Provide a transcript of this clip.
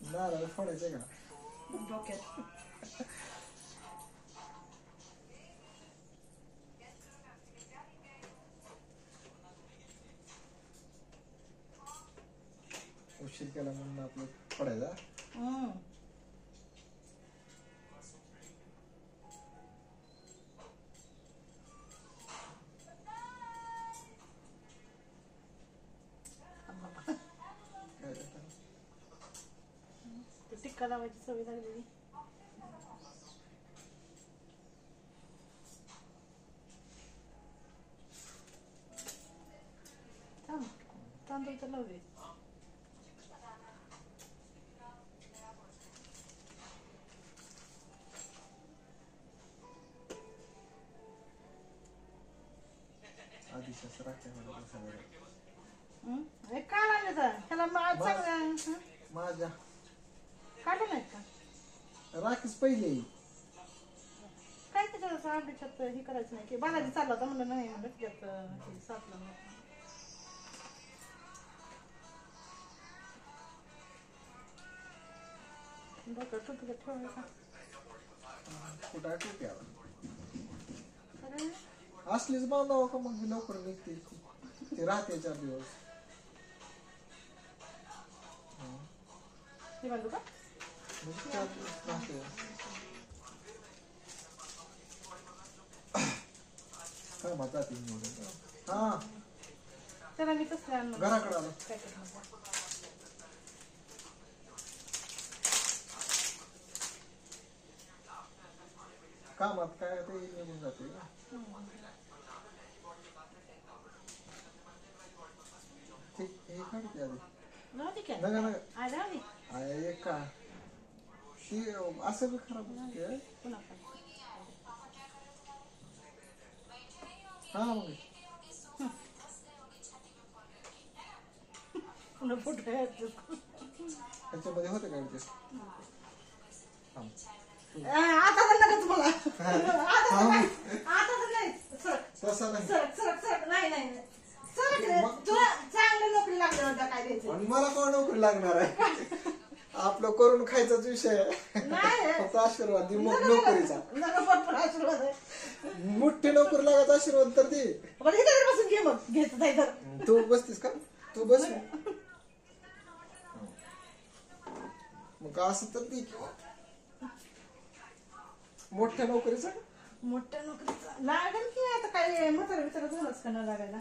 नारळ फोडायचं का डोक्यात उशीर केला म्हणून आपलं फोडायचा टिक्का लावायची सवय लागलेली तांदूळ तर लावले काय लागलं तर ह्याला माझ्या काढलं नाही का राखीच पहिले काय त्याच्यात आंब्याच्यात हे करायचं नाही की बालाजी चालला होता म्हणलं नाही म्हणलं त्याच्यात सापलं डोक्यात टोपीला ठेवायचा कुठं टोपी असलीच बांधावं का मग लवकर निघते ते राहते 4 दिवस हे बांधू का 4 दिवस राहते काय म्हणतात हा त्याला मी कसं आणलं घराकडे आलो कामात काय ते निघून जाते हे काढते आधी नका नका एक का ती असं बी खराब होते हा मग त्याच्यामध्ये होते का ऍडजस्ट आता तर नका तुम्हाला आता तर नाही तसं नाही नाही तुला चांगली नोकरी लागल्यावर काय द्यायचं आणि मला कोण नोकरी लागणार आहे आपलं करून खायचाच विषय फक्त आशीर्वाद दे मग नोकरीचा आशीर्वाद मोठी नोकरी लागायचा आशीर्वाद तर दे बसून घे मग घेत तू बसतीस का तू बस मग असं तर दे मोठ्या नोकरीचा लागेल की आता काय म्हातारा बिचारा दोनच करणार लागायला